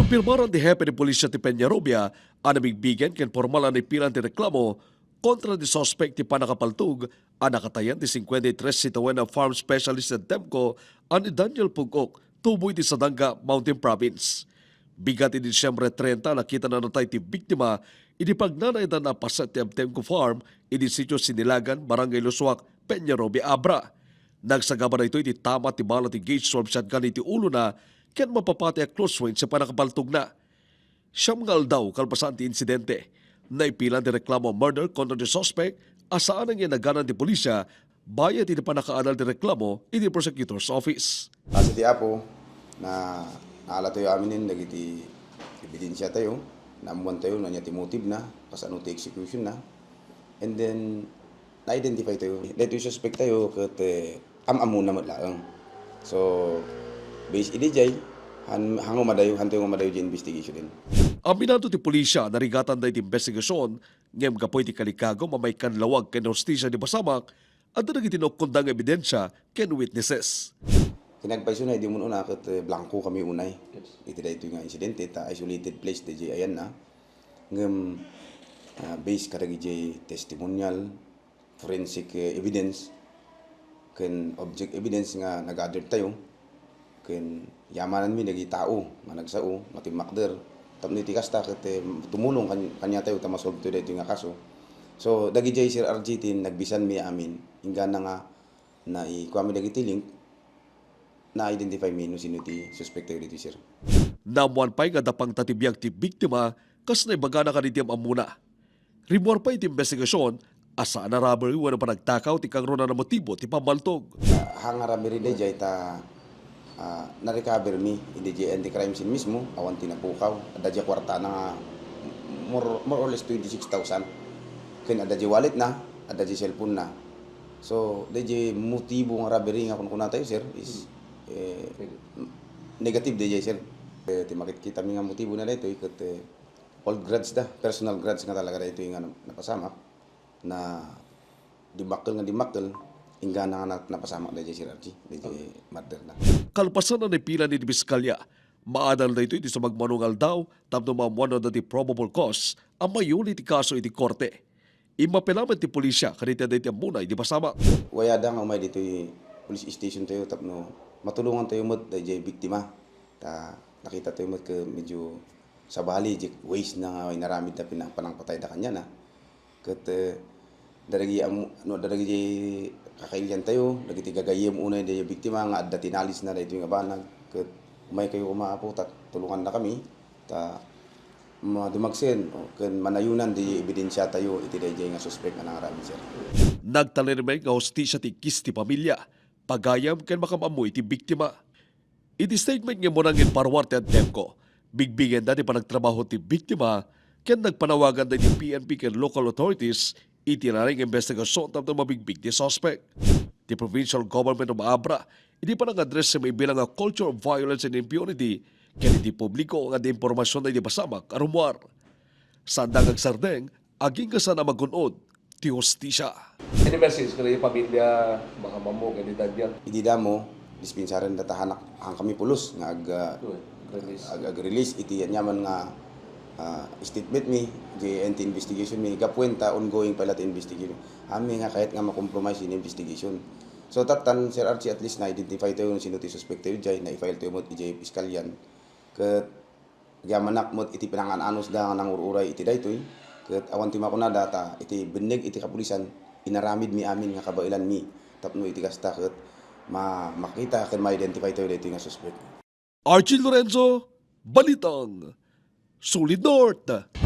Napirmaran ni Hepe ni Pulisya ti Peñarobia ang nabigbigan ken formal ni pilan ti reklamo kontra di suspect ti panakapaltug ang nakatayan ti 53 sitawen na farm specialist sa Temco ang ni Daniel Pugok tuboy ti Sadanga Mountain Province. Bigat ti Disyembre 30 nakita na natay ti biktima idi pagnanaydan na pasat ti Temco Farm idi sitio Sinilagan, Barangay Lusuak, Peñarobia, Abra. Nagsagaba na ito iti tama ti bala ti gauge swab shotgun iti ulo na ken mapapati a close range sa panakabaltog na. Siyam nga aldaw kalpasan ti insidente. Naipilan ti reklamo murder kontra the suspect asaan ang inaganan ti pulisya bayad iti panakaanal ti reklamo iti prosecutor's office. Kasi ti Apo na naala tayo aminin nagiti ebidensya tayo, naamuan tayo na niya ti motive na, kasano ti execution na. And then na-identify tayo. Dito yung suspect tayo kat amamu na matlaang. So based idijay, hango madayo di investigation din. Aminado ti pulisya narigatan da iti investigasyon ngem kapoy ti kalikago mamay kanlawag ken hostisya ni Basamak at naging tinokondang ebidensya ken witnesses. Kinagpaiso na, di mo una kat blanco kami unay. Iti da ito nga insidente, ta isolated place di ayan na. Ngem based karagi di testimonial, forensic evidence, ken object evidence nga nag-gather tayo. Ken yamanan mi nagi tao nga nagsao matimakder tapno iti kasta ket tumulong kanya tayo ta masolve to dito nga kaso. So dagi jay Sir RG nagbisan mi amin ingana nga na ikuha mi dagiti link na identify mi no sino ti suspect tayo dito sir. Namuan pa'y nga dapang tatibiyag ti biktima kas na ibagana ka nitiyam amuna. Rimor pa iti investigasyon asa na robbery wala pa nagtakaw ti kang runa na motibo ti pamaltog. Hangarami rin jay ta na-recover mi hindi di anti-crime scene mismo awan tinapukaw ada di kwarta na more or less 26,000 ken ada di wallet na ada di cellphone na so di motibo nga robbery nga kun tayo sir is negative di sir ti makikita mi nga motibo na dito ikat old grudge da personal grudge nga talaga dito nga napasamak na dimakkel ingana nga napasamak da Sir Archie, di murder na. Kalpasan na pila ni Biskalya, maadal na ito sa magmanungal daw tapno mamuano na di probable cause ang mayuli ti kaso iti korte. Imapelaman ti pulisya kanita na iti muna iti pasamak. Wayada nga umay dito police station tayo tapno matulungan tayo mo da biktima. Ta nakita tayo mo ka medyo sabali waste na nga naramid na panangpatay da kanya na. Kat daragi kakailian tayo, dagiti gagayem unay da biktima nga adda tinalis na dito nga banag. Ket umay kayo umaapo ta tulungan na kami ta madumagsen ken manayunan di ebidensya tayo iti dayjay nga suspect nga nangarami sir. Nagtalinimay nga hostisya ti kisti pamilya, pagayam ken makamamoy ti biktima. Iti statement nga monangin parwarte at Temco, bigbigan da ti panagtrabaho ti biktima ken nagpanawagan da ti PNP ken local authorities itinaring investigasyon tapos mabigbig ti suspect. The provincial government of Abra, hindi pa nang-address sa may bilang nga culture of violence and impunity kaya hindi publiko nga di impormasyon na hindi pasamak arumwar. Sandang agsardeng, aging ka sana magunod, ti hostisya. Any message kung yung pamilya, mga mamo, ganito dyan? Idi damo dispensaran datahanak ang kami pulos nga ag-release iti nyaman nga statement mi GNT investigation mi gapuenta ongoing pala investigation ami nga kahit nga ma-compromise in investigation so tatan Sir Archie at least na identify tayo sino ti suspect tayo jay na i-file tayo mo iti piskalyan ket yamanak mo iti pinangan-anos da nga nangururay iti daytoy ket awan ti makunada ta iti beneg iti kapulisan inaramid mi amin nga kabailan mi tapno iti kasta ket makita ken ma-identify tayo daytoy nga suspect. Archie Lorenzo, Balitang Solid North.